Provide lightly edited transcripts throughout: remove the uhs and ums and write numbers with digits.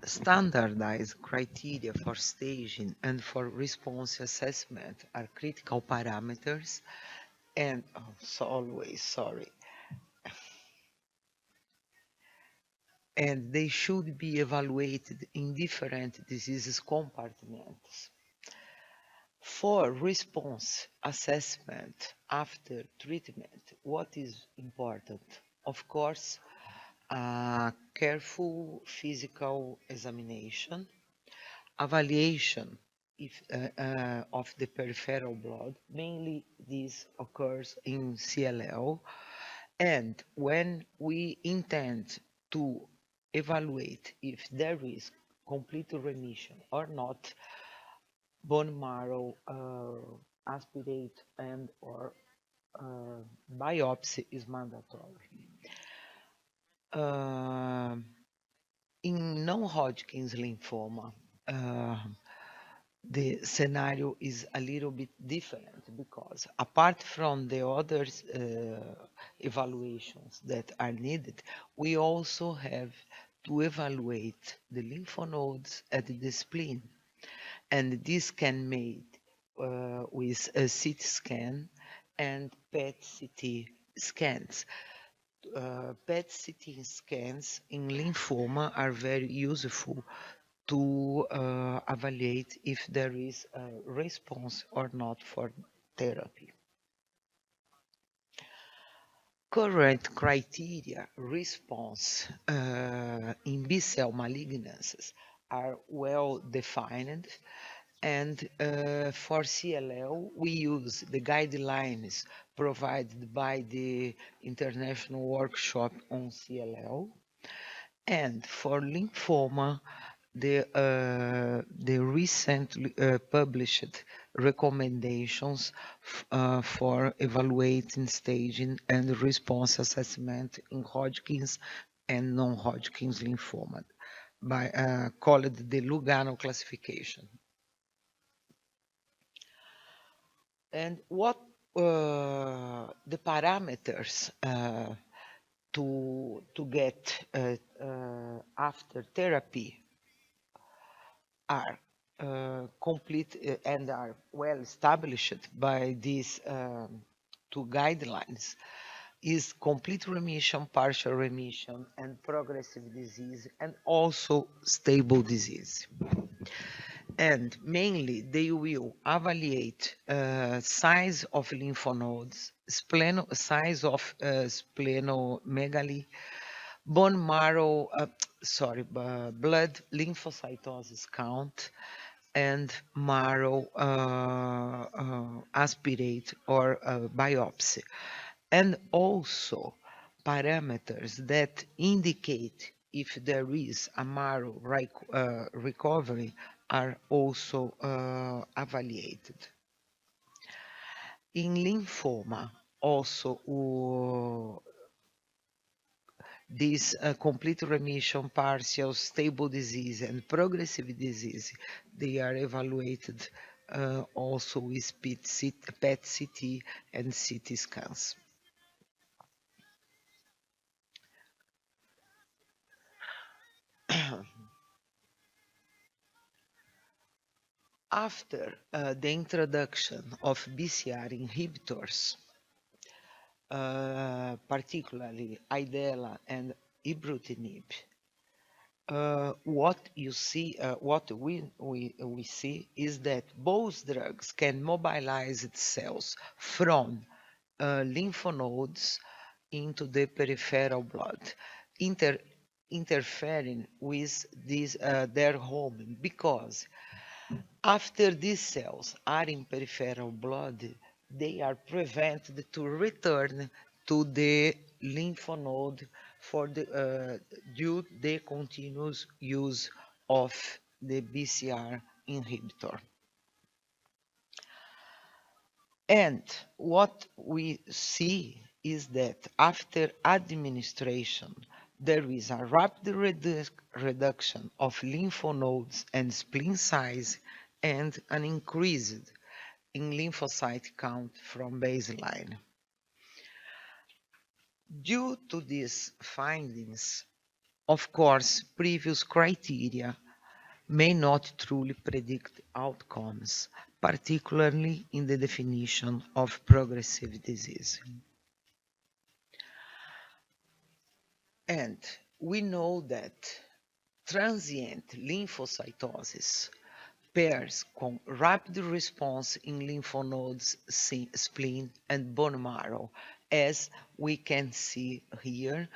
Standardized criteria for staging and for response assessment are critical parameters and and they should be evaluated in different diseases compartments. For response assessment after treatment, what is important? Of course, a careful physical examination, evaluation of the peripheral blood, mainly this occurs in CLL, and when we intend to evaluate if there is complete remission or not, bone marrow aspirate and or biopsy is mandatory. Uh, in non-Hodgkin's lymphoma, the scenario is a little bit different because apart from the other evaluations that are needed, we also have to evaluate the lymph nodes at the spleen. And this can made with a CT scan and PET-CT scans. PET-CT scans in lymphoma are very useful to evaluate if there is a response or not for therapy. Current criteria response in B-cell malignancies are well defined, and for CLL we use the guidelines provided by the International Workshop on CLL, and for lymphoma the recently published recommendations for evaluating staging and response assessment in Hodgkin's and non-Hodgkin's lymphoma by called the Lugano classification. And what the parameters to get after therapy are complete and are well established by these two guidelines is complete remission, partial remission, and progressive disease, and also stable disease. And mainly they will evaluate size of lymph nodes, size of splenomegaly, bone marrow, blood lymphocytosis count, and marrow aspirate or biopsy, and also parameters that indicate if there is a marrow recovery are also evaluated. In lymphoma, also this complete remission, partial, stable disease, and progressive disease, they are evaluated also with PET-CT and CT scans. After the introduction of BCR inhibitors, particularly IDELA and ibrutinib, what we see is that both drugs can mobilize cells from lymph nodes into the peripheral blood, interfering with their home, because after these cells are in peripheral blood, they are prevented to return to the lymph node for due the continuous use of the BCR inhibitor. And what we see is that after administration, there is a rapid reduction of lymph nodes and spleen size, and an increase in lymphocyte count from baseline. Due to these findings, Of course, previous criteria may not truly predict outcomes, particularly in the definition of progressive disease. And we know that transient lymphocytosis pairs com rapid response in lymph nodes, spleen, and bone marrow, as we can see here,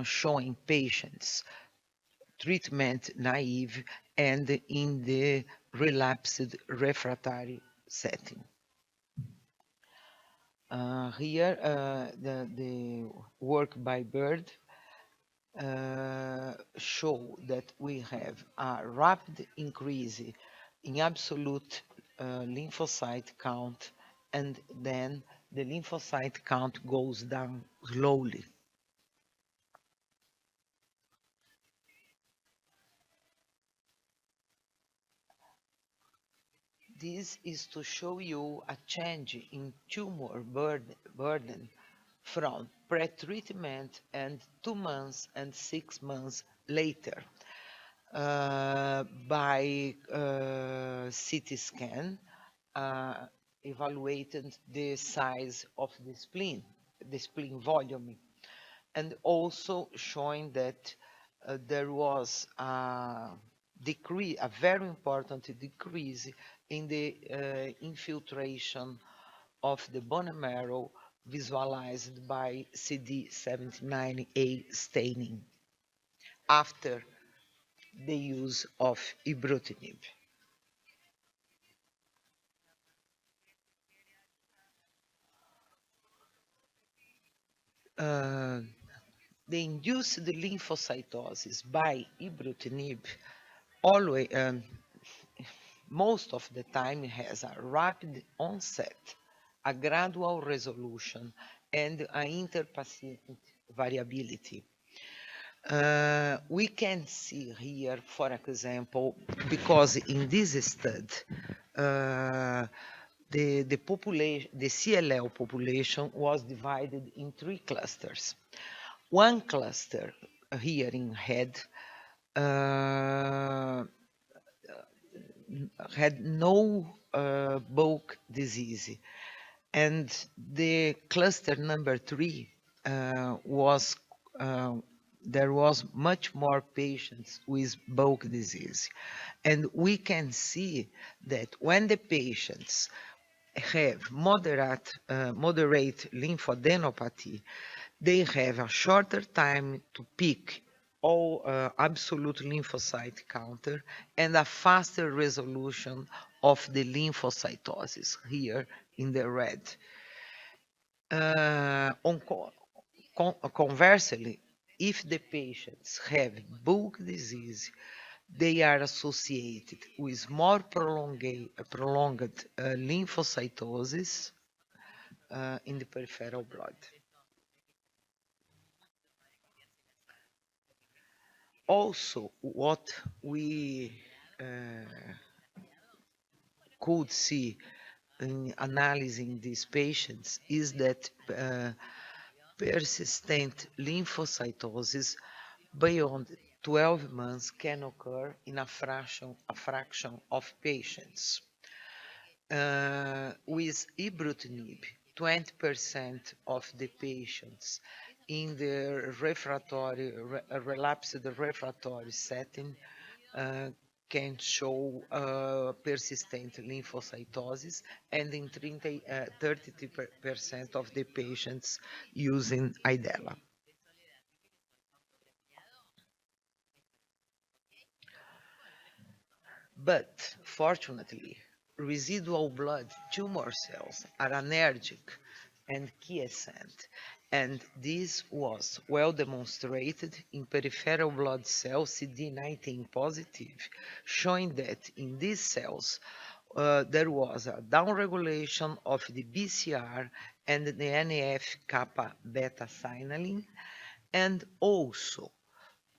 showing patients treatment naive and in the relapsed refractory setting. Here, the work by Bird show that we have a rapid increase in absolute lymphocyte count, and then the lymphocyte count goes down slowly. This is to show you a change in tumor burden from pre-treatment and 2 months and 6 months later by CT scan, evaluated the size of the spleen volume, and also showing that there was a very important decrease in the infiltration of the bone marrow visualized by CD79A staining after the use of ibrutinib. Uh, the induced lymphocytosis by ibrutinib always, most of the time, has a rapid onset, a gradual resolution, and an interpatient variability. We can see here, for example, because in this study, the CLL population was divided in 3 clusters. One cluster here in red had no bulk disease, and the cluster number 3 was there was much more patients with bulk disease. And we can see that when the patients have moderate lymphadenopathy, they have a shorter time to peak all absolute lymphocyte counter and a faster resolution of the lymphocytosis here in the red. Conversely, if the patients have bulk disease, they are associated with more prolonged lymphocytosis in the peripheral blood. Also, what we could see in analyzing these patients is that persistent lymphocytosis beyond 12 months can occur in a fraction of patients. With ibrutinib, 20% of the patients in the relapsed refractory setting can show persistent lymphocytosis, and in 30% of the patients using IDELA. But fortunately, residual blood tumor cells are energetic and quiescent, and this was well demonstrated in peripheral blood cells CD19 positive, showing that in these cells there was a downregulation of the BCR and the NF-kappa beta signaling, and also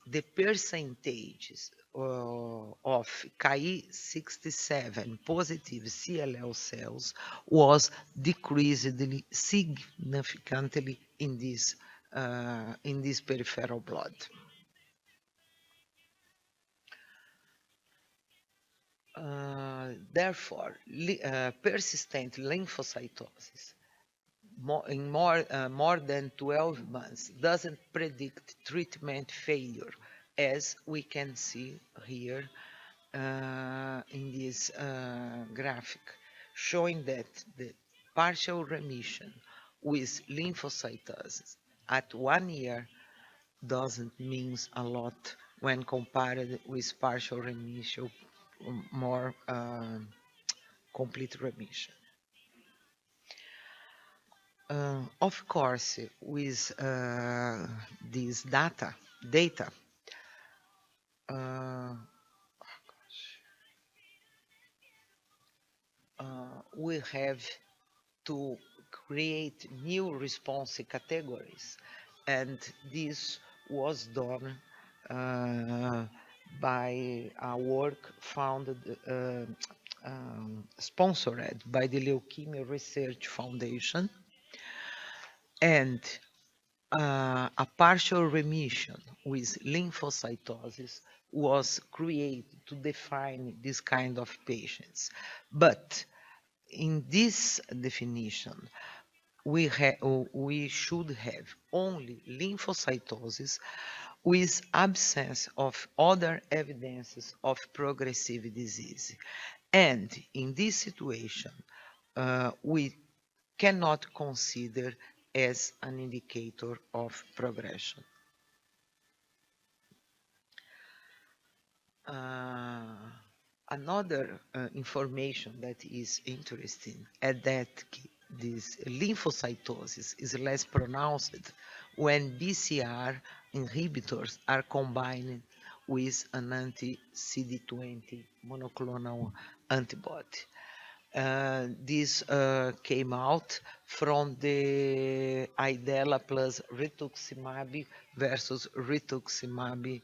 the percentages of Ki67 positive CLL cells was decreased significantly in these in this peripheral blood. Therefore, persistent lymphocytosis more than 12 months doesn't predict treatment failure, as we can see here in this graphic, showing that the partial remission with lymphocytosis at 1 year doesn't mean a lot when compared with partial remission, more complete remission. Of course, with this data, uh, we have to create new response categories, and this was done by a work founded, sponsored by the Leukemia Research Foundation, and a partial remission with lymphocytosis was created to define this kind of patients. But in this definition, we should have only lymphocytosis with absence of other evidences of progressive disease. And in this situation, we cannot consider as an indicator of progression. Another information that is interesting is that this lymphocytosis is less pronounced when BCR inhibitors are combined with an anti-CD20 monoclonal antibody. This came out from the Idela plus rituximab versus rituximab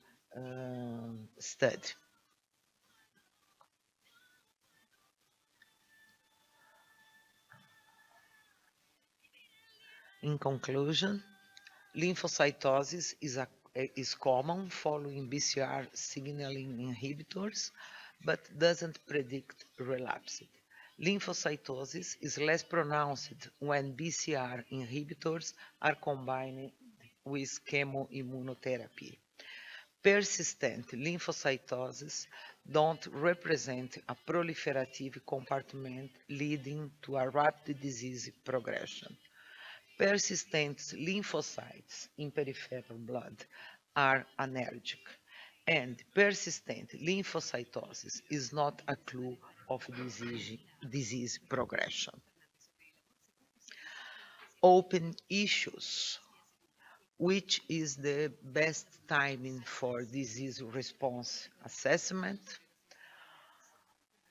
study. In conclusion, lymphocytosis is common following BCR signaling inhibitors, but doesn't predict relapse. Lymphocytosis is less pronounced when BCR inhibitors are combined with chemoimmunotherapy. Persistent lymphocytosis don't represent a proliferative compartment leading to a rapid disease progression. Persistent lymphocytes in peripheral blood are anergic, and persistent lymphocytosis is not a clue of disease progression. Open issues. Which is the best timing for disease response assessment?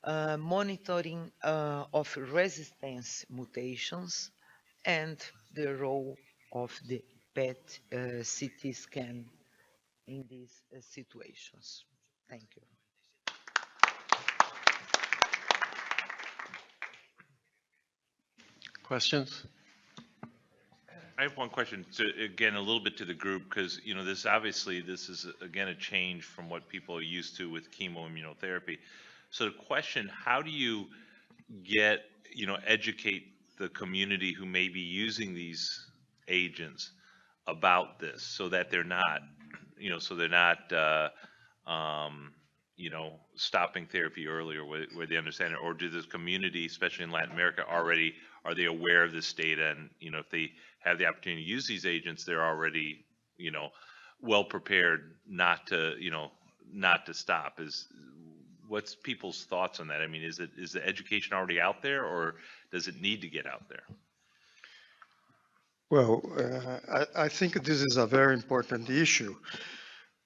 Monitoring of resistance mutations, and the role of the PET CT scan in these situations. Thank you. Questions? I have one question to, again, a little bit to the group, because, you know, this obviously, this is, again, a change from what people are used to with chemoimmunotherapy. So the question, how do you get, you know, educate the community who may be using these agents about this so that they're not, you know, so they're not, you know, stopping therapy earlier where they understand it? Or do this community, especially in Latin America, already, are they aware of this data? And, you know, if they have the opportunity to use these agents, they're already, you know, well prepared not to, you know, not to stop. What's people's thoughts on that? I mean, is the education already out there, or does it need to get out there? Well, I think this is a very important issue,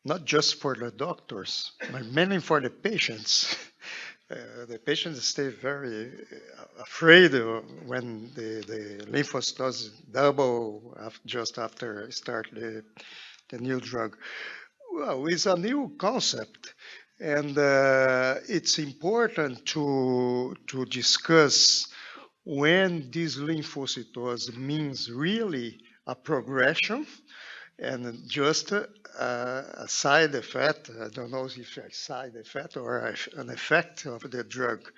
not just for the doctors, but mainly for the patients. The patients stay very afraid when the lymphocytes double just after start the new drug. Well, it's a new concept, and it's important to discuss when this lymphocytosis means really a progression and just a side effect. I don't know if it's a side effect or an effect of the drug.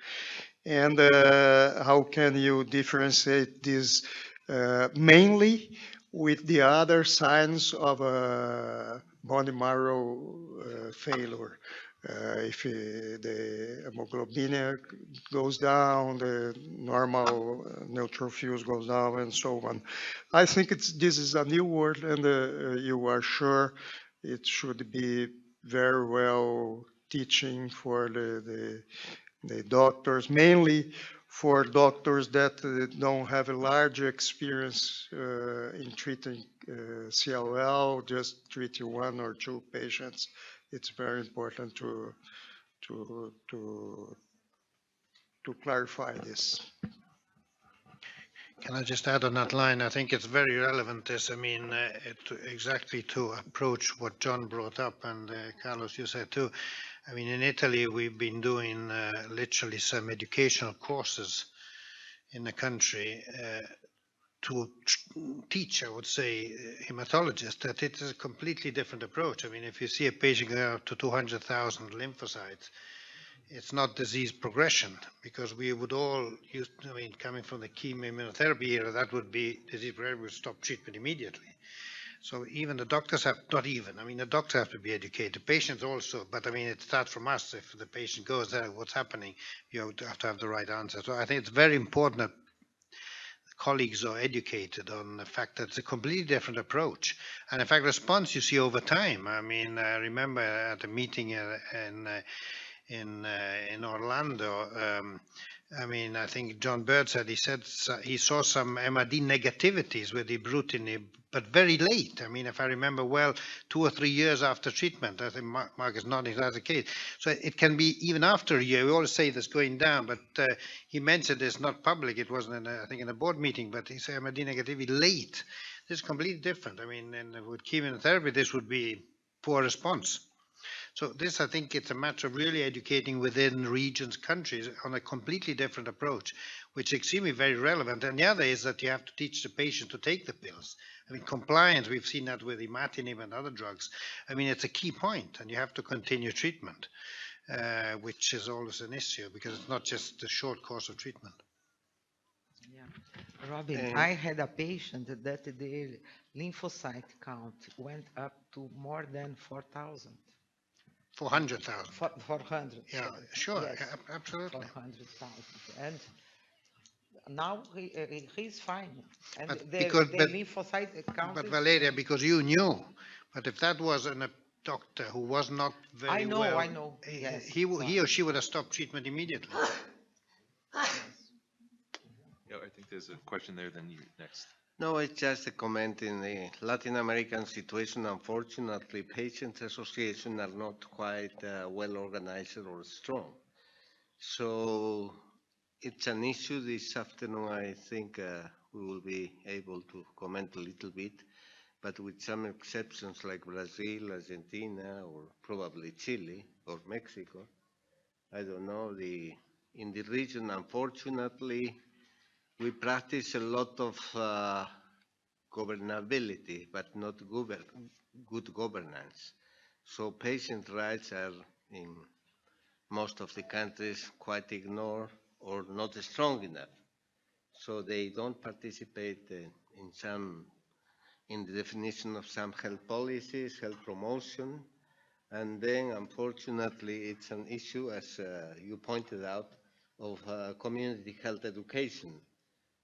And how can you differentiate this mainly with the other signs of bone marrow failure? If the hemoglobin goes down, the normal neutrophils goes down, and so on. I think this is a new word, and you are sure it should be very well teaching for the doctors, mainly for doctors that don't have a large experience in treating CLL, just treating one or two patients. It's very important to to to clarify this. Can I just add on that line? I think it's very relevant. This, I mean, exactly to approach what John brought up and Carlos, you said too. I mean, in Italy, we've been doing literally some educational courses in the country to teach, I would say, hematologists that it is a completely different approach. I mean, if you see a patient go up to 200,000 lymphocytes, it's not disease progression, because we would all use, I mean, coming from the chemoimmunotherapy era, that would be disease progression, would stop treatment immediately. So even the doctors have, not even, I mean, the doctors have to be educated, patients also, but I mean, it starts from us. If the patient goes there, what's happening, you have to have the right answer. So I think it's very important that colleagues are educated on the fact that it's a completely different approach. And in fact, response you see over time. I mean, I remember at a meeting in Orlando. I mean, I think John Bird said he saw some MRD negativities with ibrutinib, but very late. I mean, if I remember well, 2 or 3 years after treatment. I think Mark is nodding, that's the case. So it can be even after a year. We always say this going down, but he mentioned it's not public. It wasn't, I think, in a board meeting, but he said MRD negativity late. This is completely different. I mean, with chemotherapy, this would be poor response. So this, I think it's a matter of really educating within regions, countries on a completely different approach, which is extremely very relevant. And the other is that you have to teach the patient to take the pills. I mean, compliance, we've seen that with imatinib and other drugs. I mean, it's a key point, and you have to continue treatment, which is always an issue because it's not just a short course of treatment. Yeah. Robin, I had a patient that the lymphocyte count went up to more than 4,000. 400,000. 400. Yeah, sure, Yes, absolutely. 400,000. And now he's fine. And But the lymphocyte count But is... Valeria, because you knew, but if that was a doctor who was not very well, I know. Yes. he or she would have stopped treatment immediately. Yeah, I think there's a question there, then you next. No, it's just a comment in the Latin American situation. Unfortunately, patients' associations are not quite well organized or strong. So it's an issue this afternoon. I think we will be able to comment a little bit, but with some exceptions like Brazil, Argentina, or probably Chile or Mexico. I don't know. In the region, unfortunately, we practice a lot of governability, but not good governance. So patient rights are in most of the countries quite ignored or not strong enough. So they don't participate in the definition of some health policies, health promotion. And then unfortunately, it's an issue, as you pointed out, of community health education.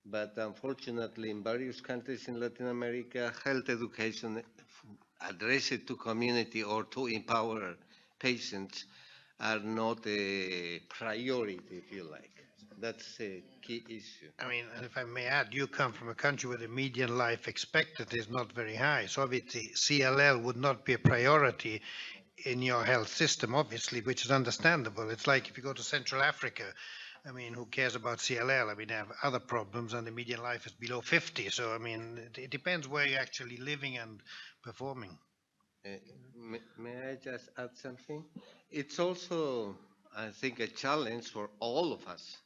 But unfortunately, in various countries in Latin America, health education addressed to community or to empower patients are not a priority, if you like. That's a key issue. I mean, and if I may add, you come from a country where the median life expectancy is not very high. So obviously, CLL would not be a priority in your health system, obviously, which is understandable. It's like if you go to Central Africa, I mean, who cares about CLL? I mean, they have other problems, and the median life is below 50. So, I mean, it depends where you're actually living and performing. May I just add something? It's also, I think, a challenge for all of us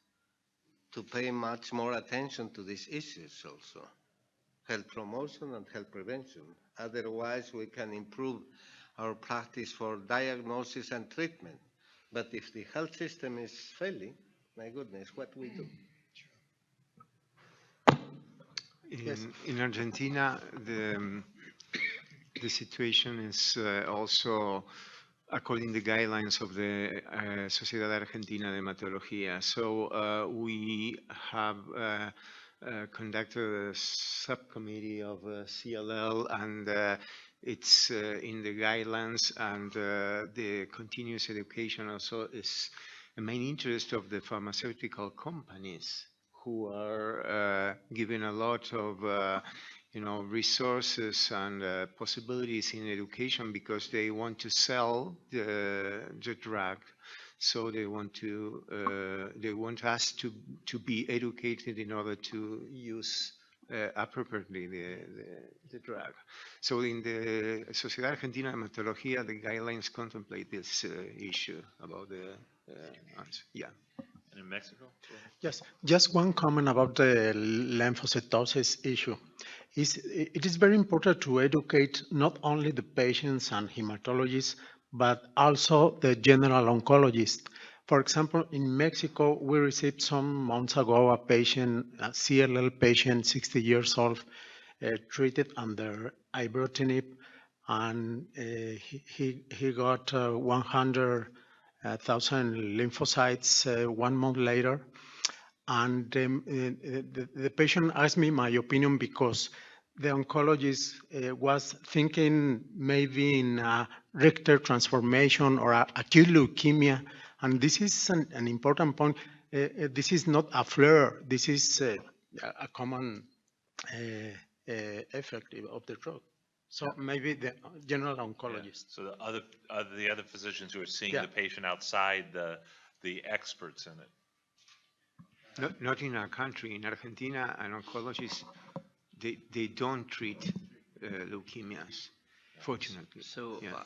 to pay much more attention to these issues also. health promotion and health prevention. Otherwise, we can improve our practice for diagnosis and treatment. But if the health system is failing, my goodness, what we do? In Argentina, the situation is also according to the guidelines of the Sociedad Argentina de Hematología. So we have conducted a subcommittee of CLL, and it's in the guidelines, and the continuous education also is a main interest of the pharmaceutical companies, who are giving a lot of resources and possibilities in education, because they want to sell the drug. So they want us to be educated in order to use appropriately the drug. So in the Sociedad Argentina de Hematología, the guidelines contemplate this issue about the answer. Yeah. And in Mexico? Yes, just one comment about the lymphocytosis issue. It is very important to educate not only the patients and hematologists, but also the general oncologist. For example, in Mexico, we received some months ago a patient, a CLL patient, 60 years old, treated under ibrutinib, and he got 100,000 lymphocytes 1 month later. And the patient asked me my opinion, because the oncologist was thinking maybe in a Richter transformation or acute leukemia. And this is an important point. This is not a flare. This is a common effect of the drug. So maybe the general oncologist. So the other physicians who are seeing Yeah. the patient outside the experts in it. Not in our country. In Argentina, an oncologist, they don't treat leukemias, fortunately. So Yeah.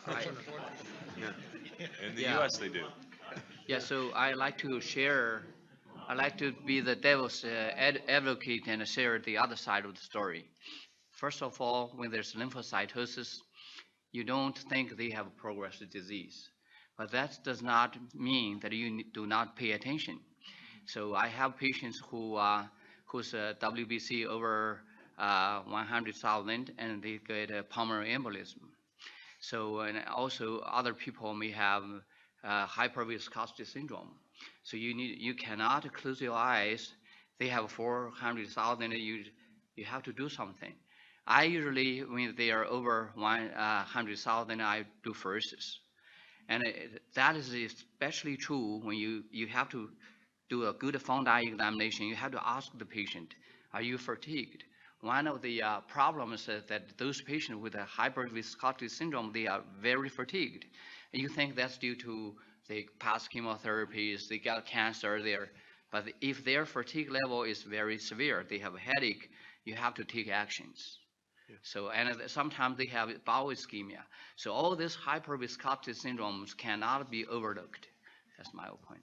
In the Yeah. US, they do. so I like to share, I like to be the devil's advocate and share the other side of the story. First of all, when there's lymphocytosis, you don't think they have progressive disease, but that does not mean that you do not pay attention. So I have patients whose WBC over 100,000, and they get a pulmonary embolism. So, and also other people may have hyperviscosity syndrome. So you cannot close your eyes. They have 400,000. You have to do something. I usually, when they are over 100,000, I do pheresis. And that is especially true when you have to do a good fundal examination. You have to ask the patient, are you fatigued? One of the problems is that those patients with a hyperviscosity syndrome, they are very fatigued. And you think that's due to the past chemotherapies, they got cancer there. But if their fatigue level is very severe, they have a headache, you have to take actions. So, and sometimes they have bowel ischemia. So all these hyperviscosity syndromes cannot be overlooked. That's my point.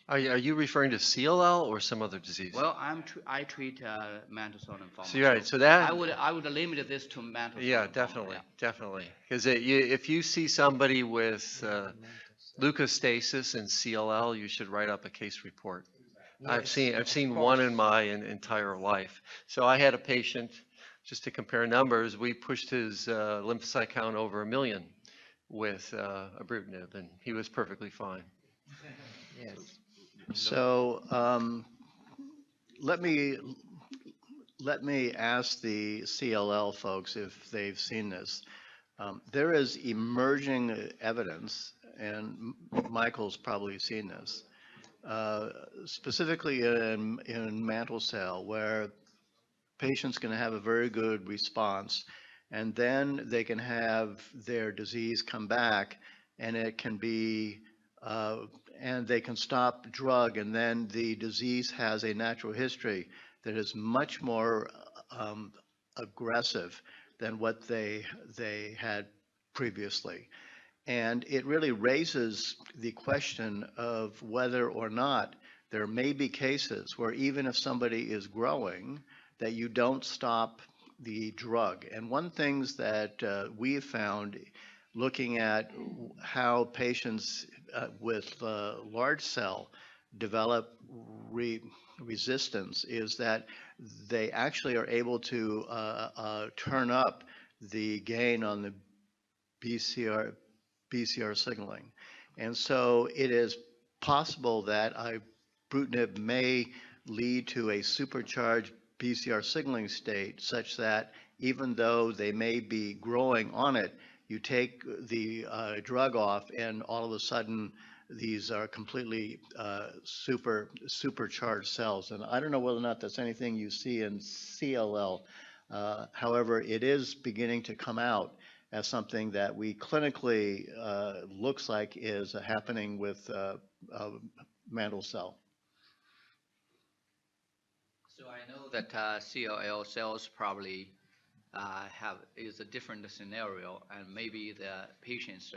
Are you referring to CLL or some other disease? Well, I treat mantle cell lymphoma. So you're right. So that I would limit this to mantle cell yeah, lymphoma, definitely, yeah. definitely. Because if you see somebody with leukostasis and CLL, you should write up a case report. I've seen one in my entire life. So I had a patient, just to compare numbers, we pushed his lymphocyte count over 1 million with ibrutinib, and he was perfectly fine. Yes. So let me ask the CLL folks if they've seen this. There is emerging evidence, and Michael's probably seen this, specifically in mantle cell, where patients can have a very good response, and then they can have their disease come back, and it can be and they can stop drug, and then the disease has a natural history that is much more aggressive than what they had previously. And it really raises the question of whether or not there may be cases where even if somebody is growing, that you don't stop the drug. And one things that we have found looking at how patients with large cell develop resistance is that they actually are able to turn up the gain on the BCR signaling. And so it is possible that ibrutinib may lead to a supercharged BCR signaling state such that even though they may be growing on it, you take the drug off and all of a sudden these are completely supercharged cells. And I don't know whether or not that's anything you see in CLL. However, it is beginning to come out as something that we clinically looks like is happening with mantle cell. So I know that CLL cells probably is a different scenario, and maybe the patient's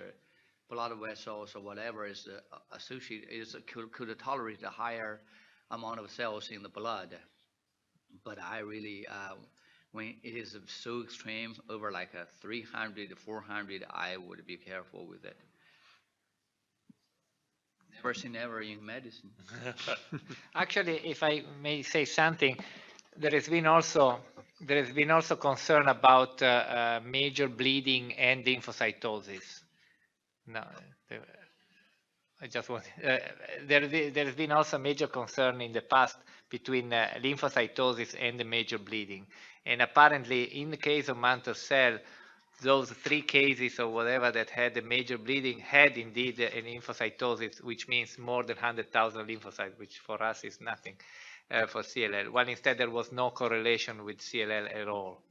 blood vessels or whatever is associated could tolerate a higher amount of cells in the blood. But I really when it is so extreme over like a 300 400, I would be careful with it. Never say never in medicine. Actually, if I may say something, there has been also concern about major bleeding and lymphocytosis. No, I just want there has been also major concern in the past between lymphocytosis and the major bleeding, and apparently in the case of mantle cell, those 3 cases or whatever that had the major bleeding had indeed a lymphocytosis, which means more than 100,000 lymphocytes, which for us is nothing for CLL, while instead there was no correlation with CLL at all.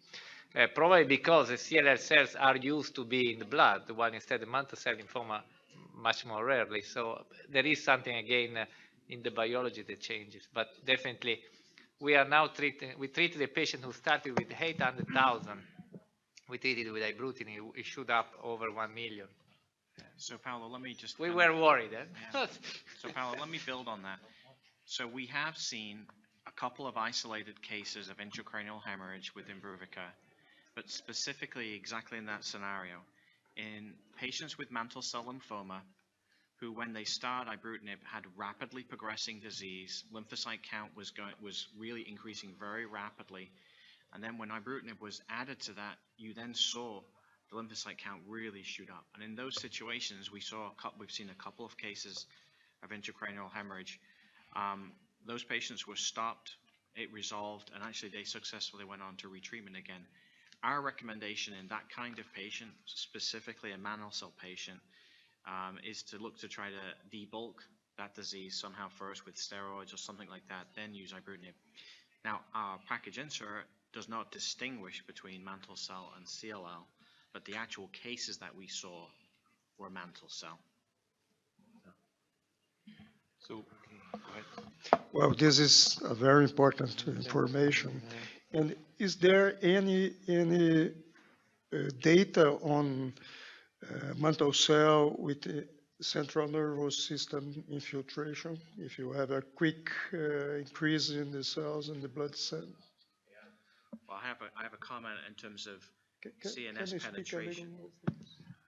Probably because the CLL cells are used to be in the blood, while instead the mantle cell lymphoma much more rarely. So there is something again in the biology that changes, but definitely we are now we treated a patient who started with 800,000. We treated with ibrutinib, it shoot up over 1 million. So Paolo, let me just. We were worried. Yeah. So Paolo, let me build on that. So we have seen a couple of isolated cases of intracranial hemorrhage with Imbruvica, but specifically exactly in that scenario, in patients with mantle cell lymphoma, who when they start ibrutinib had rapidly progressing disease, lymphocyte count was really increasing very rapidly, and then when ibrutinib was added to that, you then saw the lymphocyte count really shoot up. And in those situations, we've seen a couple of cases of intracranial hemorrhage. Those patients were stopped, it resolved, and actually they successfully went on to retreatment again. Our recommendation in that kind of patient, specifically a mantle cell patient, is to look to try to debulk that disease somehow first with steroids or something like that, then use ibrutinib. Now, our package insert does not distinguish between mantle cell and CLL, but the actual cases that we saw were mantle cell. So, go ahead. Well, this is a very important information. And is there any data on mantle cell with the central nervous system infiltration? If you have a quick increase in the cells in the blood cell? Well, I have a comment in terms of CNS penetration.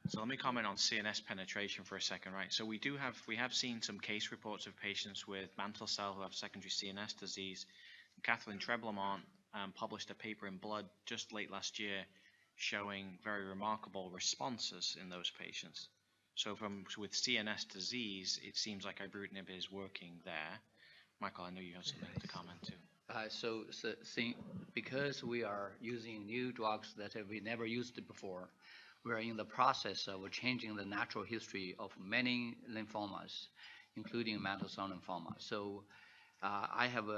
So let me comment on CNS penetration for a second, right? So we have seen some case reports of patients with mantle cell who have secondary CNS disease. Kathleen Treblemont published a paper in Blood just late last year showing very remarkable responses in those patients. So with CNS disease, it seems like ibrutinib is working there. Michael, I know you have something to comment too. So because we are using new drugs that we never used before, we are in the process of changing the natural history of many lymphomas, including mantle cell lymphoma. So I have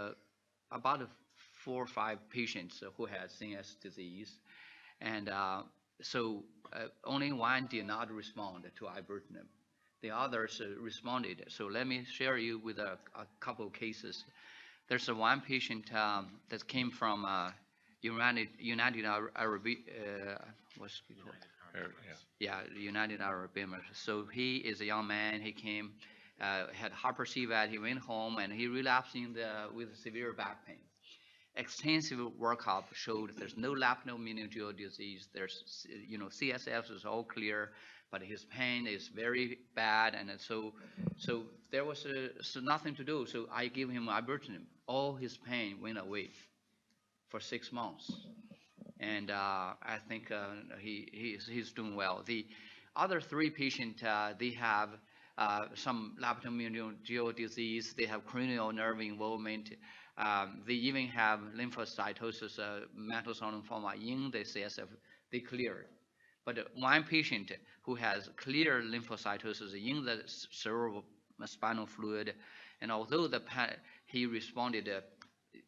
about 4 or 5 patients who had CNS disease, and only one did not respond to ibrutinib. The others responded. So let me share you with a couple of cases. There's one patient that came from United Arab United Arab Emirates. So he is a young man. He came, had hyper CVAD. He went home and he relapsed with severe back pain. extensive workup showed there's no leptomeningeal disease. There's, CSF is all clear, but his pain is very bad, and so there was so nothing to do. So I gave him ibrutinib. All his pain went away for 6 months, and I think he's doing well. The other 3 patients, they have some leptomeningeal disease. They have cranial nerve involvement. They even have lymphocytosis, mantle cell lymphoma in the CSF. They cleared. But one patient who has clear lymphocytosis in the cerebrospinal fluid, and although he responded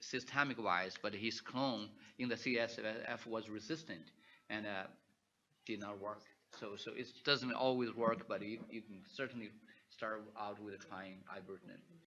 systemic wise, but his clone in the CSF was resistant and did not work. So it doesn't always work, but you can certainly start out with trying ibrutinib.